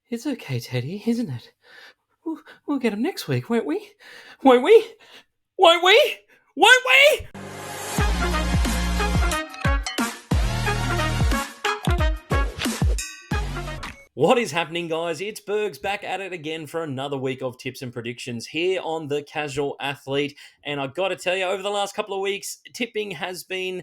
It's okay, Teddy, isn't it? We'll get him next week, won't we? Won't we? Won't we? Won't we? What is happening, guys? It's Burgz back at it again for another week of tips and predictions here on The Casual Athlete. And I've got to tell you, over the last couple of weeks, tipping has been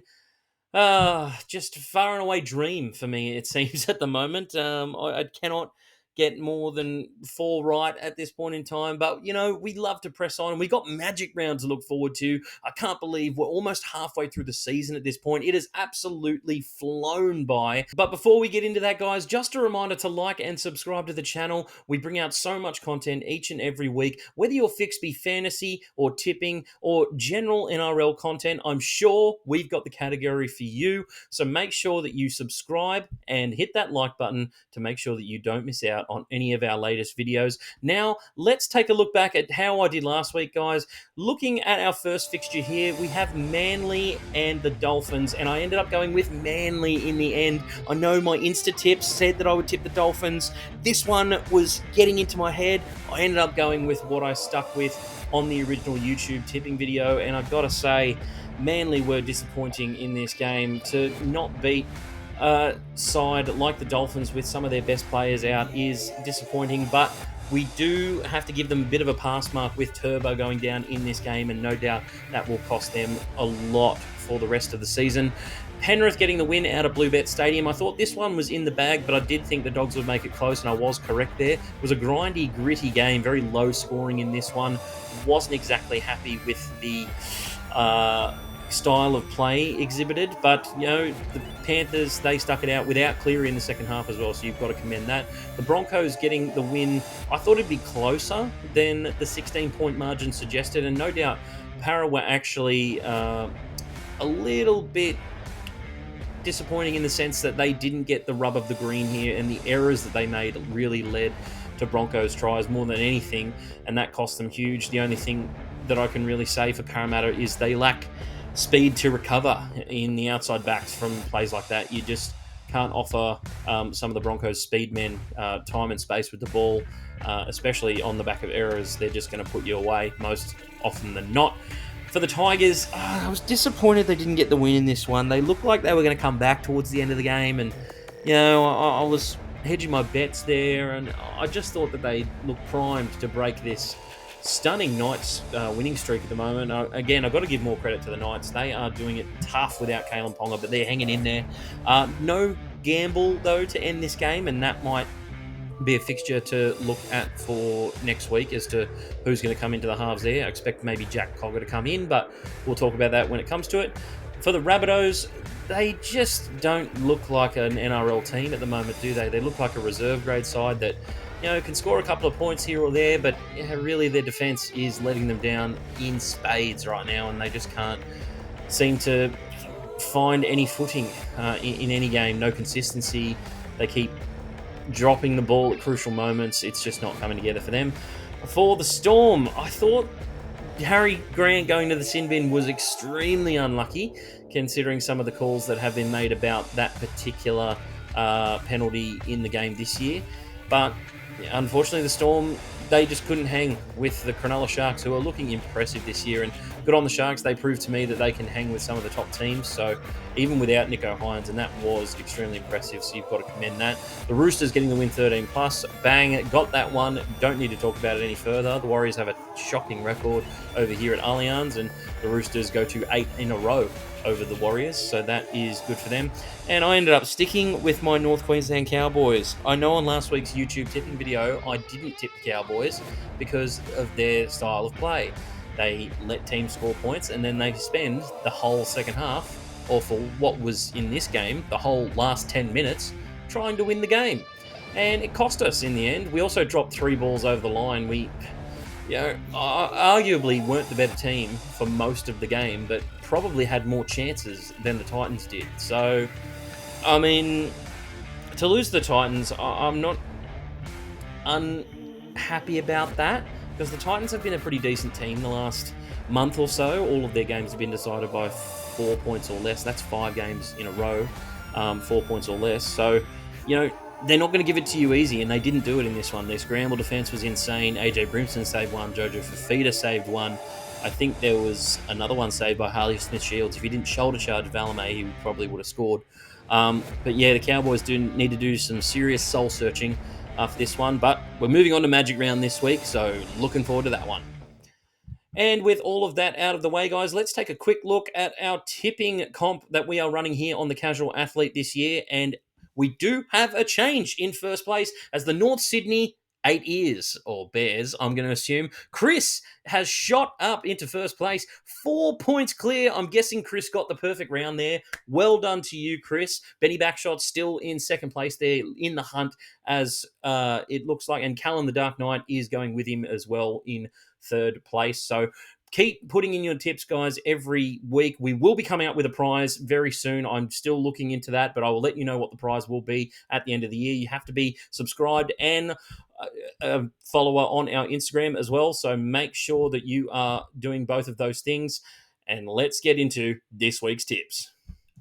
just far and away dream for me, it seems, at the moment. I cannot get more than 4 right at this point in time. But, we love to press on. We got magic rounds to look forward to. I can't believe we're almost halfway through the season at this point. It has absolutely flown by. But before we get into that, guys, just a reminder to like and subscribe to the channel. We bring out so much content each and every week. Whether your fix be fantasy or tipping or general NRL content, I'm sure we've got the category for you. So make sure that you subscribe and hit that like button to make sure that you don't miss out on any of our latest videos. Now, let's take a look back at how I did last week, guys. Looking at our first fixture here, we have Manly and the Dolphins, and I ended up going with Manly in the end. I know my Insta tips said that I would tip the Dolphins. This one was getting into my head. I ended up going with what I stuck with on the original YouTube tipping video, and I've got to say, Manly were disappointing in this game. To not beat a side like the Dolphins with some of their best players out is disappointing, but we do have to give them a bit of a pass mark with Turbo going down in this game, and no doubt that will cost them a lot for the rest of the season. Penrith getting the win out of Bluebet Stadium. I thought this one was in the bag, but I did think the Dogs would make it close, and I was correct there. It was a grindy, gritty game, very low scoring in this one. Wasn't exactly happy with the style of play exhibited, but the Panthers, they stuck it out without Cleary in the second half as well, so you've got to commend that. The Broncos getting the win, I thought it'd be closer than the 16-point margin suggested, and no doubt Para were actually a little bit disappointing in the sense that they didn't get the rub of the green here, and the errors that they made really led to Broncos tries more than anything, and that cost them huge. The only thing that I can really say for Parramatta is they lack speed to recover in the outside backs from plays like that. You just can't offer some of the Broncos speed men time and space with the ball, especially on the back of errors. They're just going to put you away most often than not. For the Tigers, I was disappointed they didn't get the win in this one. They looked like they were going to come back towards the end of the game, and I was hedging my bets there, and I just thought that they looked primed to break this stunning Knights winning streak at the moment. Again, I've got to give more credit to the Knights. They are doing it tough without Kalen Ponga, but they're hanging in there. No gamble, though, to end this game, and that might be a fixture to look at for next week as to who's going to come into the halves there. I expect maybe Jack Cogger to come in, but we'll talk about that when it comes to it. For the Rabbitohs, they just don't look like an NRL team at the moment, do they? They look like a reserve grade side that can score a couple of points here or there, but really their defence is letting them down in spades right now, and they just can't seem to find any footing in any game. No consistency. They keep dropping the ball at crucial moments. It's just not coming together for them. For the Storm, I thought Harry Grant going to the sin bin was extremely unlucky, considering some of the calls that have been made about that particular penalty in the game this year. But unfortunately, the Storm, they just couldn't hang with the Cronulla Sharks, who are looking impressive this year. And good on the Sharks. They proved to me that they can hang with some of the top teams. So even without Nico Hines, and that was extremely impressive. So you've got to commend that. The Roosters getting the win 13+. Bang, got that one. Don't need to talk about it any further. The Warriors have a shocking record over here at Allianz, and the Roosters go to 8 in a row over the Warriors, so that is good for them. And I ended up sticking with my North Queensland Cowboys. I know on last week's YouTube tipping video, I didn't tip the Cowboys because of their style of play. They let teams score points, and then they spend the whole second half, or for what was in this game, the whole last 10 minutes, trying to win the game. And it cost us in the end. We also dropped 3 balls over the line. We arguably weren't the better team for most of the game, but probably had more chances than the Titans did. So, I mean, to lose the Titans, I'm not unhappy about that, because the Titans have been a pretty decent team the last month or so. All of their games have been decided by 4 points or less. That's 5 games in a row, 4 points or less. So, they're not going to give it to you easy, and they didn't do it in this one. Their scramble defense was insane. AJ Brimson saved one. Jojo Fafita saved one. I think there was another one saved by Harley Smith-Shields. If he didn't shoulder charge Valame, he probably would have scored. But yeah, the Cowboys do need to do some serious soul searching after this one. But we're moving on to Magic Round this week, so looking forward to that one. And with all of that out of the way, guys, let's take a quick look at our tipping comp that we are running here on the Casual Athlete this year. And we do have a change in first place as the North Sydney Eight Ears, or Bears, I'm going to assume. Chris has shot up into first place, 4 points clear. I'm guessing Chris got the perfect round there. Well done to you, Chris. Benny Backshot still in second place there in the hunt, as it looks like. And Callan the Dark Knight is going with him as well in third place. So keep putting in your tips, guys, every week. We will be coming up with a prize very soon. I'm still looking into that, but I will let you know what the prize will be at the end of the year. You have to be subscribed and a follower on our Instagram as well. So make sure that you are doing both of those things. And let's get into this week's tips.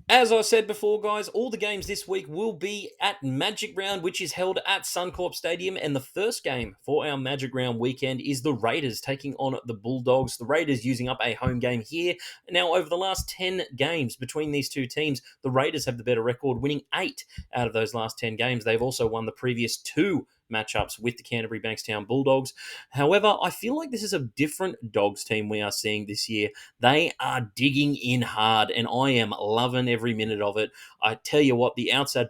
As I said before, guys, all the games this week will be at Magic Round, which is held at Suncorp Stadium. And the first game for our Magic Round weekend is the Raiders taking on the Bulldogs. The Raiders using up a home game here. Now, over the last 10 games between these two teams, the Raiders have the better record, winning 8 out of those last 10 games. They've also won the previous 2 matchups with the Canterbury Bankstown Bulldogs. However, I feel like this is a different Dogs team we are seeing this year. They are digging in hard, and I am loving every minute of it. I tell you what, the outside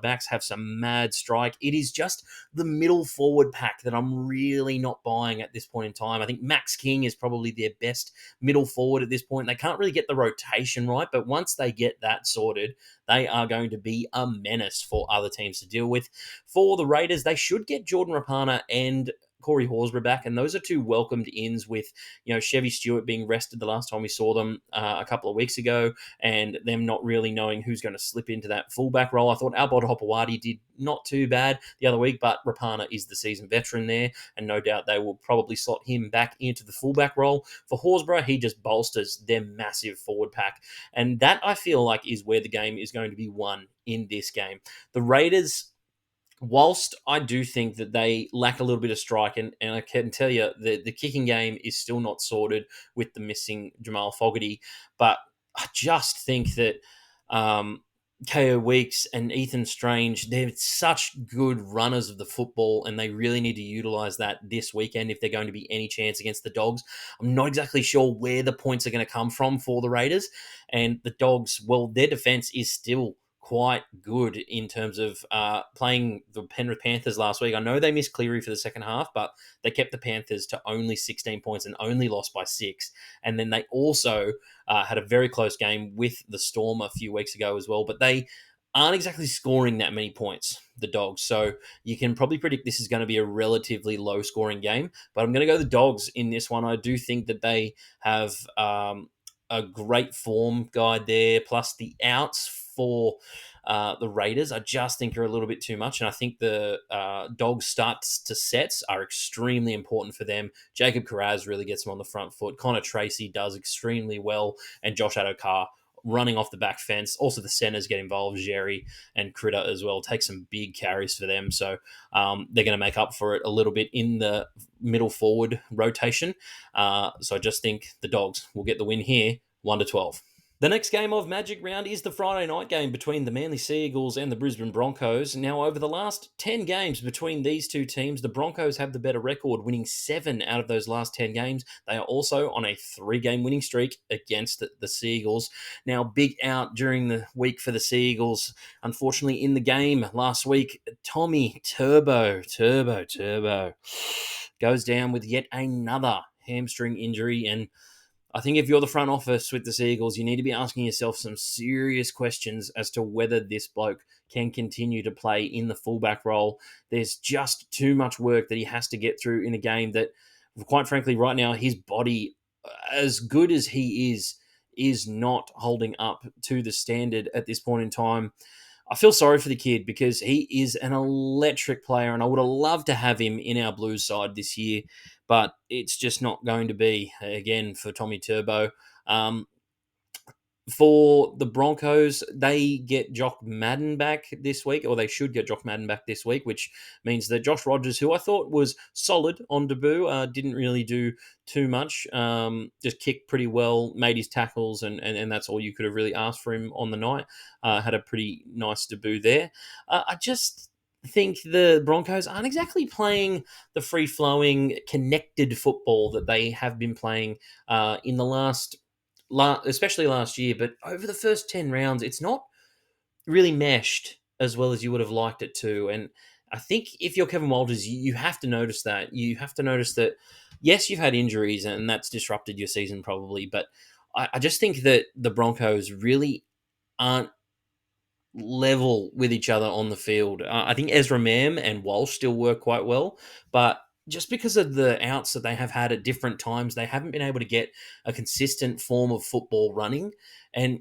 backs have some mad strike. It is just the middle forward pack that I'm really not buying at this point in time. I think Max King is probably their best middle forward at this point. They can't really get the rotation right, but once they get that sorted, they are going to be a menace for other teams to deal with. For the Raiders, they should get Jordan Rapana and Corey Horsburgh back, and those are 2 welcomed ins with, Chevy Stewart being rested the last time we saw them a couple of weeks ago, and them not really knowing who's going to slip into that fullback role. I thought Albert Hopewadi did not too bad the other week, but Rapana is the seasoned veteran there, and no doubt they will probably slot him back into the fullback role. For Horsburgh, he just bolsters their massive forward pack, and that I feel like is where the game is going to be won in this game. The Raiders, whilst I do think that they lack a little bit of strike, and I can tell you the kicking game is still not sorted with the missing Jamal Fogarty, but I just think that KO Weeks and Ethan Strange, they're such good runners of the football, and they really need to utilise that this weekend if they're going to be any chance against the Dogs. I'm not exactly sure where the points are going to come from for the Raiders, and the Dogs, well, their defence is still quite good in terms of playing the Penrith Panthers last week. I know they missed Cleary for the second half, but they kept the Panthers to only 16 points and only lost by 6. And then they also had a very close game with the Storm a few weeks ago as well, but they aren't exactly scoring that many points, the Dogs. So you can probably predict this is going to be a relatively low-scoring game, but I'm going to go the Dogs in this one. I do think that they have a great form guide there, plus the outs for the Raiders, I just think are a little bit too much. And I think the Dogs starts to sets are extremely important for them. Jacob Carraz really gets them on the front foot. Connor Tracy does extremely well. And Josh Adokar running off the back fence. Also, the centers get involved, Jerry and Critter as well. Take some big carries for them. So they're going to make up for it a little bit in the middle forward rotation. So I just think the Dogs will get the win here, 1-12. The next game of Magic Round is the Friday night game between the Manly Sea Eagles and the Brisbane Broncos. Now, over the last 10 games between these two teams, the Broncos have the better record, winning 7 out of those last 10 games. They are also on a 3-game winning streak against the Sea Eagles. Now, big out during the week for the Sea Eagles. Unfortunately, in the game last week, Tommy Turbo goes down with yet another hamstring injury, and I think if you're the front office with the Seagulls, you need to be asking yourself some serious questions as to whether this bloke can continue to play in the fullback role. There's just too much work that he has to get through in a game that, quite frankly, right now, his body, as good as he is not holding up to the standard at this point in time. I feel sorry for the kid because he is an electric player, and I would have loved to have him in our Blues side this year, but it's just not going to be, again, for Tommy Turbo. For the Broncos, they get Jock Madden back this week, or they should get Jock Madden back this week, which means that Josh Rogers, who I thought was solid on debut, didn't really do too much. Just kicked pretty well, made his tackles, and that's all you could have really asked for him on the night. Had a pretty nice debut there. I just think the Broncos aren't exactly playing the free-flowing, connected football that they have been playing in the especially last year, but over the first 10 rounds, it's not really meshed as well as you would have liked it to. And I think if you're Kevin Walters, you have to notice that. You have to notice that, yes, you've had injuries and that's disrupted your season probably, but I just think that the Broncos really aren't level with each other on the field. I think Ezra Mam and Walsh still work quite well, but just because of the outs that they have had at different times, they haven't been able to get a consistent form of football running. And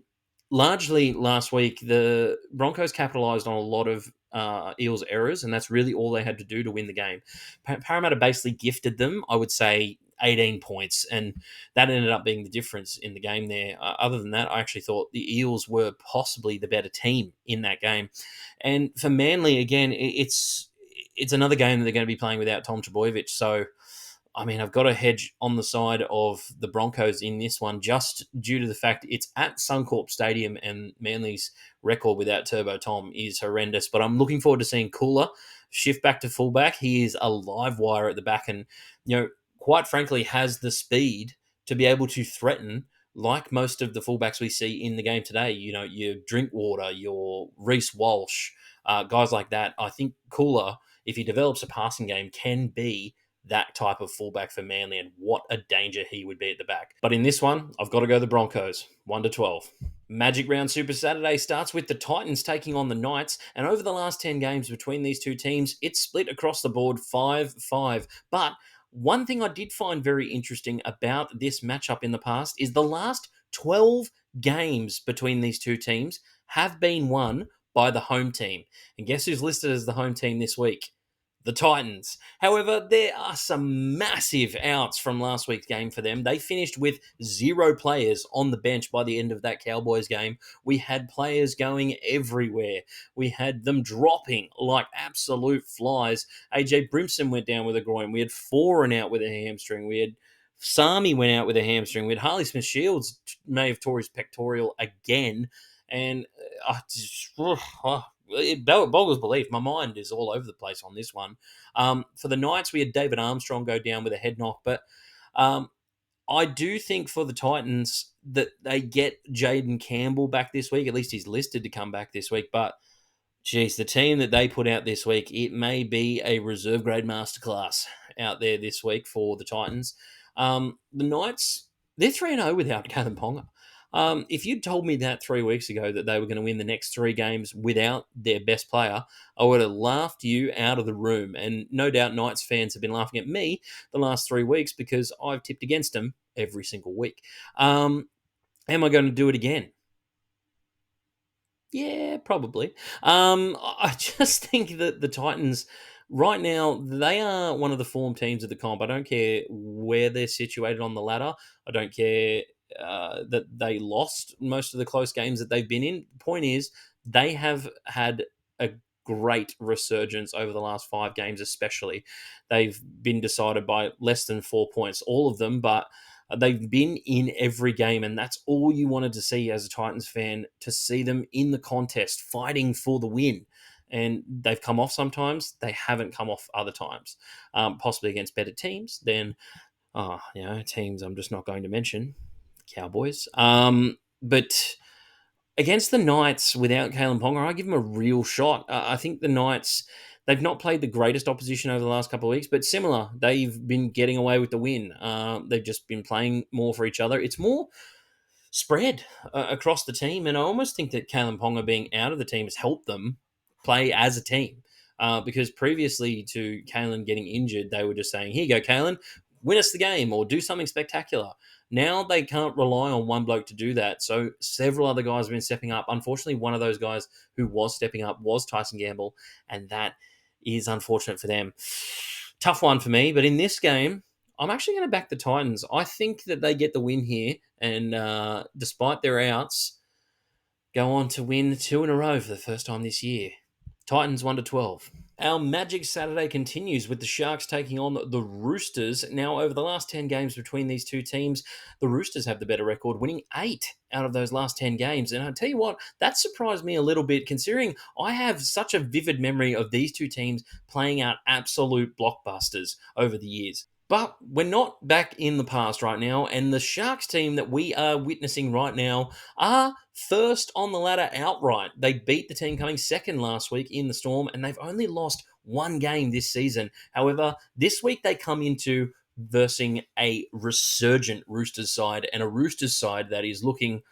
largely last week, the Broncos capitalized on a lot of Eels errors, and that's really all they had to do to win the game. Parramatta basically gifted them, I would say, 18 points, and that ended up being the difference in the game there. Other than that, I actually thought the Eels were possibly the better team in that game. And for Manly, again, it's another game that they're going to be playing without Tom Trbojevic. So, I mean, I've got to hedge on the side of the Broncos in this one just due to the fact it's at Suncorp Stadium and Manly's record without Turbo Tom is horrendous. But I'm looking forward to seeing Cooler shift back to fullback. He is a live wire at the back and, quite frankly, has the speed to be able to threaten like most of the fullbacks we see in the game today. Your Drinkwater, your Reece Walsh, guys like that. I think Cooler, if he develops a passing game, can be that type of fullback for Manly, and what a danger he would be at the back. But in this one, I've got to go the Broncos, 1-12. Magic Round Super Saturday starts with the Titans taking on the Knights, and over the last 10 games between these two teams, it's split across the board 5-5. But one thing I did find very interesting about this matchup in the past is the last 12 games between these two teams have been won by the home team. And guess who's listed as the home team this week? The Titans. However, there are some massive outs from last week's game for them. They finished with 0 players on the bench by the end of that Cowboys game. We had players going everywhere. We had them dropping like absolute flies. AJ Brimson went down with a groin. We had Foran out with a hamstring. We had Sami went out with a hamstring. We had Harley Smith Shields may have tore his pectoral again. And it boggles belief. My mind is all over the place on this one. For the Knights, we had David Armstrong go down with a head knock, but I do think for the Titans that they get Jaden Campbell back this week. At least he's listed to come back this week, but geez, the team that they put out this week, it may be a reserve grade masterclass out there this week for the Titans. The Knights, they're 3-0 without Kalen Ponga. If you'd told me that 3 weeks ago that they were going to win the next 3 games without their best player, I would have laughed you out of the room. And no doubt Knights fans have been laughing at me the last 3 weeks because I've tipped against them every single week. Am I going to do it again? Yeah, probably. I just think that the Titans right now, they are one of the form teams of the comp. I don't care where they're situated on the ladder. I don't care that they lost most of the close games that they've been in. The point is, they have had a great resurgence over the last 5 games, especially. They've been decided by less than 4 points, all of them, but they've been in every game, and that's all you wanted to see as a Titans fan, to see them in the contest, fighting for the win. And they've come off sometimes. They haven't come off other times, possibly against better teams than, teams I'm just not going to mention, Cowboys. But against the Knights without Kalen Ponga, I give them a real shot. I think the Knights, they've not played the greatest opposition over the last couple of weeks, but similar. They've been getting away with the win. They've just been playing more for each other. It's more spread across the team, and I almost think that Kalen Ponga being out of the team has helped them play as a team. Because previously to Kalen getting injured, they were just saying, here you go, Kalen, win us the game or do something spectacular. Now they can't rely on one bloke to do that. So several other guys have been stepping up. Unfortunately, one of those guys who was stepping up was Tyson Gamble, and that is unfortunate for them. Tough one for me, but in this game, I'm actually going to back the Titans. I think that they get the win here, and despite their outs, go on to win two in a row for the first time this year. Titans 1-12. Our Magic Saturday continues with the Sharks taking on the Roosters. Now, over the last 10 games between these two teams, the Roosters have the better record, winning 8 out of those last 10 games. And I tell you what, that surprised me a little bit, considering I have such a vivid memory of these two teams playing out absolute blockbusters over the years. But we're not back in the past right now, and the Sharks team that we are witnessing right now are first on the ladder outright. They beat the team coming second last week in the Storm, and they've only lost one game this season. However, this week they come into versing a resurgent Roosters side, and a Roosters side that is looking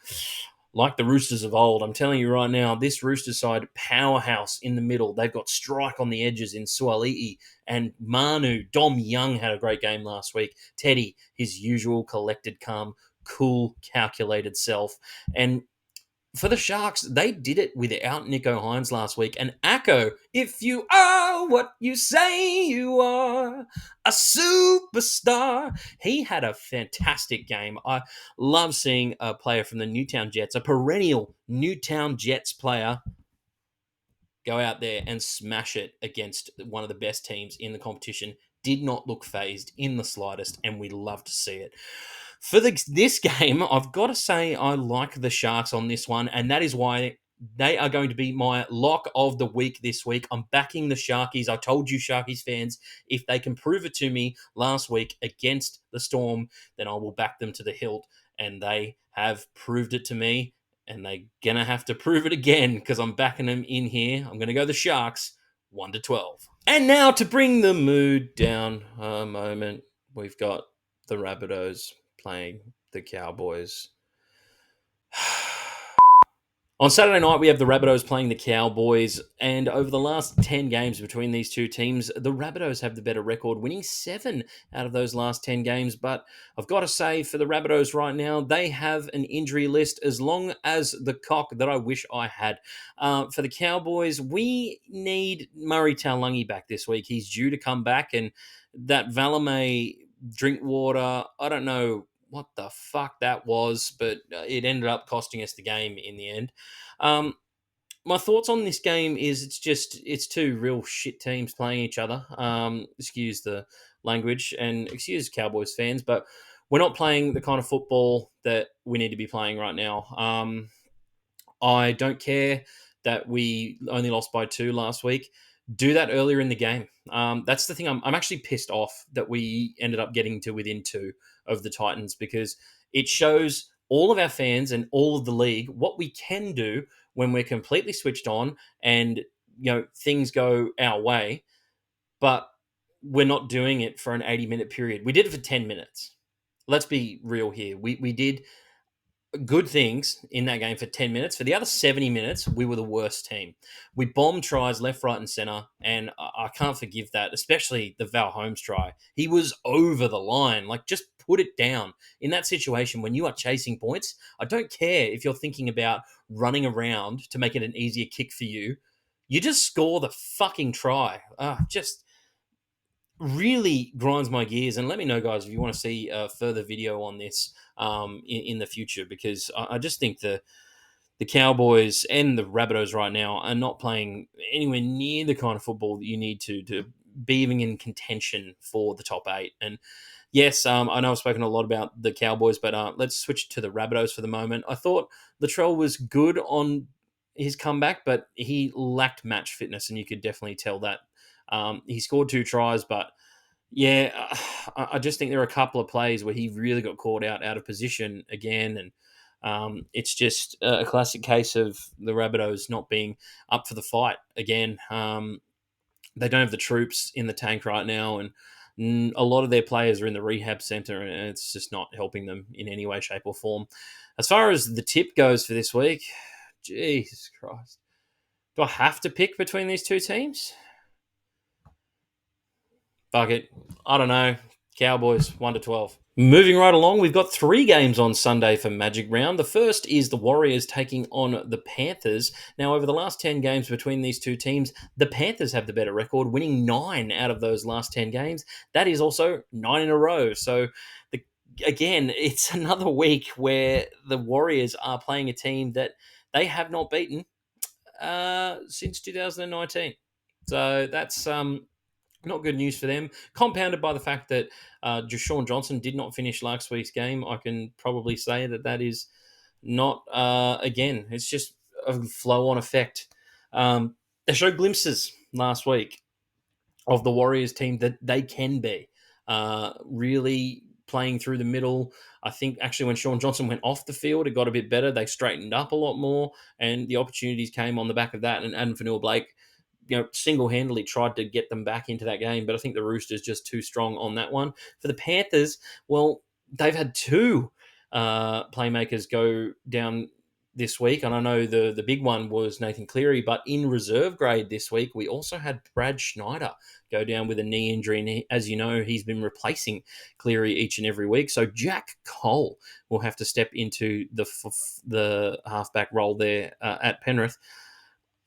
like the Roosters of old. I'm telling you right now, this Roosters side, powerhouse in the middle. They've got strike on the edges in Suali'i and Manu. Dom Young had a great game last week. Teddy, his usual collected, calm, cool, calculated self. And for the Sharks, they did it without Nico Hines last week. And Acco, if you are what you say you are, a superstar. He had a fantastic game. I love seeing a player from the Newtown Jets, a perennial Newtown Jets player, go out there and smash it against one of the best teams in the competition. Did not look phased in the slightest, and we love to see it. For this game, I've got to say I like the Sharks on this one, and that is why they are going to be my lock of the week this week. I'm backing the Sharkies. I told you, Sharkies fans, if they can prove it to me last week against the Storm, then I will back them to the hilt, and they have proved it to me, and they're going to have to prove it again because I'm backing them in here. I'm going to go the Sharks 1-12. And now to bring the mood down a moment, we've got the Rabbitohs playing the Cowboys. On Saturday night, we have the Rabbitohs playing the Cowboys, and over the last 10 games between these two teams, the Rabbitohs have the better record, winning 7 out of those last 10 games. But I've got to say, for the Rabbitohs right now, they have an injury list as long as the cock that I wish I had. For the Cowboys, we need Murray Taulagi back this week. He's due to come back, and that Valame Drinkwater, I don't know what the fuck that was, but it ended up costing us the game in the end. My thoughts on this game is it's two real shit teams playing each other. Excuse the language and excuse Cowboys fans, but we're not playing the kind of football that we need to be playing right now. I don't care that we only lost by 2 last week. Do that earlier in the game. That's the thing. I'm actually pissed off that we ended up getting to within 2 of the Titans, because it shows all of our fans and all of the league what we can do when we're completely switched on and things go our way, but we're not doing it for an 80-minute period. We did it for 10 minutes. Let's be real here. We did good things in that game for 10 minutes. For the other 70 minutes, we were the worst team. We bombed tries left, right, and center, and I can't forgive that, especially the Val Holmes try. He was over the line. Like, just put it down. In that situation, when you are chasing points, I don't care if you're thinking about running around to make it an easier kick for you. You just score the fucking try. Just really grinds my gears. And let me know, guys, if you want to see a further video on this in the future, because I just think the Cowboys and the Rabbitohs right now are not playing anywhere near the kind of football that you need to be even in contention for the top 8. And yes, I know I've spoken a lot about the Cowboys, but let's switch to the Rabbitohs for the moment. I thought Latrell was good on his comeback, but he lacked match fitness, and you could definitely tell that. He scored 2 tries, but yeah, I just think there are a couple of plays where he really got caught out of position again, and it's just a classic case of the Rabbitohs not being up for the fight again. They don't have the troops in the tank right now, and a lot of their players are in the rehab center, and it's just not helping them in any way, shape, or form. As far as the tip goes for this week, Jesus Christ. Do I have to pick between these two teams? Fuck it. I don't know. Cowboys 1-12. Moving right along, we've got 3 games on Sunday for Magic Round. The first is the Warriors taking on the Panthers. Now, over the last 10 games between these two teams, the Panthers have the better record, winning 9 out of those last 10 games. That is also 9 in a row. So, again, it's another week where the Warriors are playing a team that they have not beaten since 2019. So that's not good news for them. Compounded by the fact that Deshaun Johnson did not finish last week's game. I can probably say that is not, again, it's just a flow-on effect. They showed glimpses last week of the Warriors team that they can be. Really playing through the middle. I think actually when Sean Johnson went off the field, it got a bit better. They straightened up a lot more, and the opportunities came on the back of that. And Adam Fanua-Blake, single-handedly tried to get them back into that game, but I think the Roosters just too strong on that one. For the Panthers, well, they've had 2 playmakers go down this week, and I know the big one was Nathan Cleary, but in reserve grade this week, we also had Brad Schneider go down with a knee injury, and as you know, he's been replacing Cleary each and every week, so Jack Cole will have to step into the halfback role there at Penrith.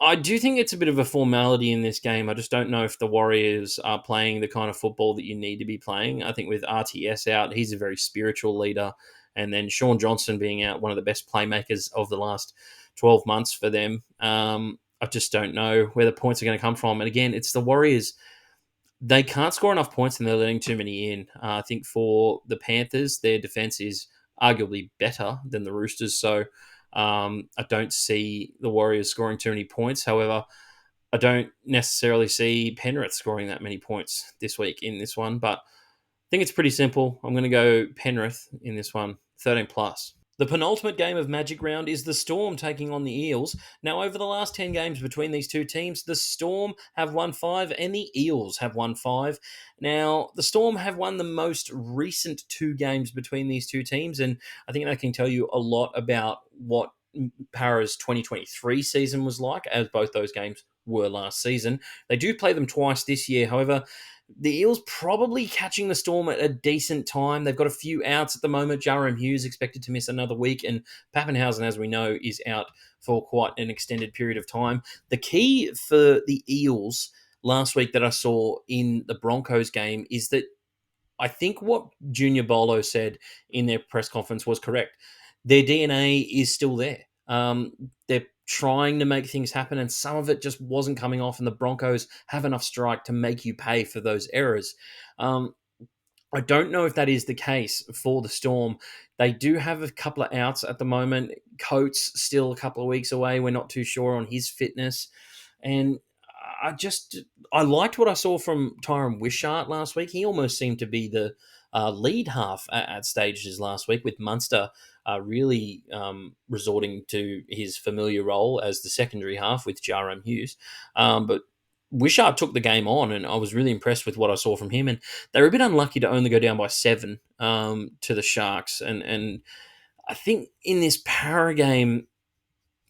I do think it's a bit of a formality in this game. I just don't know if the Warriors are playing the kind of football that you need to be playing. I think with RTS out, he's a very spiritual leader. And then Sean Johnson being out, one of the best playmakers of the last 12 months for them. I just don't know where the points are going to come from. And again, it's the Warriors. They can't score enough points and they're letting too many in. I think for the Panthers, their defense is arguably better than the Roosters. So I don't see the Warriors scoring too many points. However, I don't necessarily see Penrith scoring that many points this week in this one. But I think it's pretty simple. I'm going to go Penrith in this one, 13 plus. The penultimate game of Magic Round is the Storm taking on the Eels. Now, over the last 10 games between these two teams, the Storm have won 5 and the Eels have won 5. Now, the Storm have won the most recent 2 games between these two teams, and I think that can tell you a lot about what Para's 2023 season was like, as both those games were last season. They do play them twice this year. However, the Eels probably catching the Storm at a decent time. They've got a few outs at the moment. Jarom Hughes expected to miss another week, and Pappenhausen, as we know, is out for quite an extended period of time. The key for the Eels last week that I saw in the Broncos game is that I think what Junior Bolo said in their press conference was correct. Their DNA is still there. They're trying to make things happen, and some of it just wasn't coming off, and the Broncos have enough strike to make you pay for those errors. I don't know if that is the case for the Storm. They do have a couple of outs at the moment. Coates still a couple of weeks away. We're not too sure on his fitness. And I liked what I saw from Tyron Wishart last week. He almost seemed to be the lead half at stages last week, with Munster really resorting to his familiar role as the secondary half with Jarom Hughes. But Wishart took the game on, and I was really impressed with what I saw from him. And they were a bit unlucky to only go down by 7 to the Sharks. And I think in this Para game,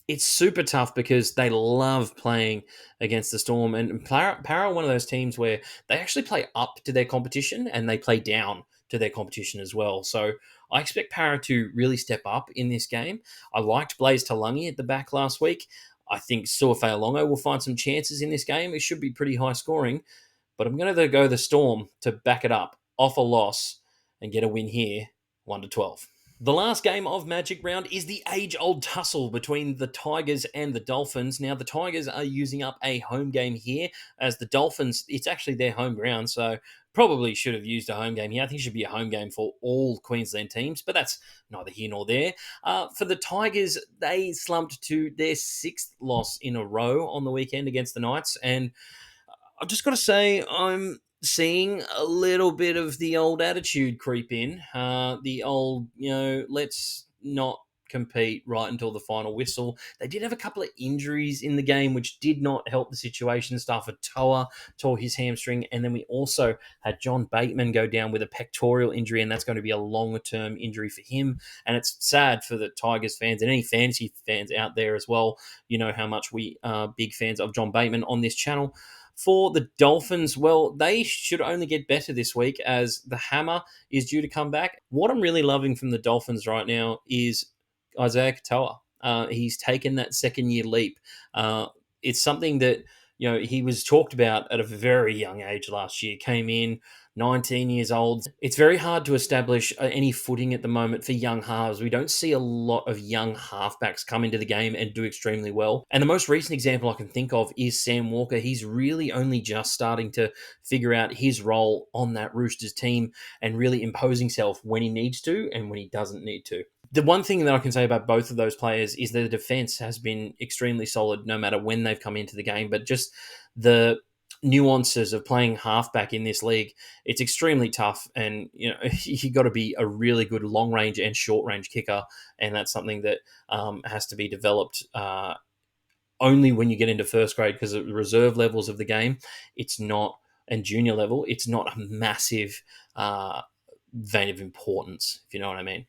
it's super tough because they love playing against the Storm. And Para are one of those teams where they actually play up to their competition and they play down to their competition as well. So I expect Para to really step up in this game. I liked Blaze Talangi at the back last week. I think Suafealongo will find some chances in this game. It should be pretty high scoring, but I'm going to go the Storm to back it up off a loss and get a win here, 1-12. The last game of Magic Round is the age-old tussle between the Tigers and the Dolphins. Now, the Tigers are using up a home game here, as the Dolphins, it's actually their home ground, so probably should have used a home game here. I think it should be a home game for all Queensland teams, but that's neither here nor there. For the Tigers, they slumped to their 6th loss in a row on the weekend against the Knights, and I've just got to say, I'm seeing a little bit of the old attitude creep in. The old, let's not compete right until the final whistle. They did have a couple of injuries in the game, which did not help the situation. Stafford Toa tore his hamstring, and then we also had John Bateman go down with a pectoral injury, and that's going to be a longer-term injury for him. And it's sad for the Tigers fans and any fantasy fans out there as well. You know how much we are big fans of John Bateman on this channel. For the Dolphins, well, they should only get better this week as the hammer is due to come back. What I'm really loving from the Dolphins right now is Isaiah Katoa. He's taken that second year leap. It's something that he was talked about at a very young age last year. Came in 19 years old. It's very hard to establish any footing at the moment for young halves. We don't see a lot of young halfbacks come into the game and do extremely well. And the most recent example I can think of is Sam Walker. He's really only just starting to figure out his role on that Roosters team and really impose himself when he needs to and when he doesn't need to. The one thing that I can say about both of those players is that the defense has been extremely solid no matter when they've come into the game, but just the nuances of playing halfback in this league, it's extremely tough, and you got to be a really good long range and short range kicker, and that's something that has to be developed only when you get into first grade, because at the reserve levels of the game, it's not, and junior level, it's not a massive vein of importance, if you know what I mean.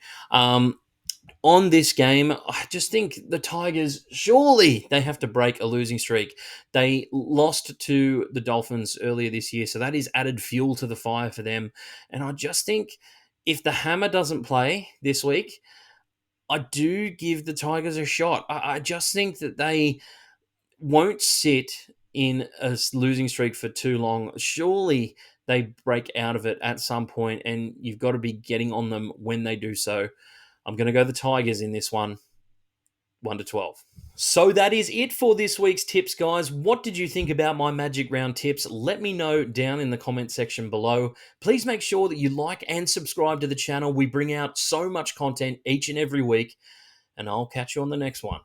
On this game, I just think the Tigers, surely they have to break a losing streak. They lost to the Dolphins earlier this year, so that is added fuel to the fire for them. And I just think if the hammer doesn't play this week, I do give the Tigers a shot. I just think that they won't sit in a losing streak for too long. Surely they break out of it at some point, and you've got to be getting on them when they do so. I'm going to go the Tigers in this one, 1-12. So that is it for this week's tips, guys. What did you think about my Magic Round tips? Let me know down in the comment section below. Please make sure that you like and subscribe to the channel. We bring out so much content each and every week, and I'll catch you on the next one.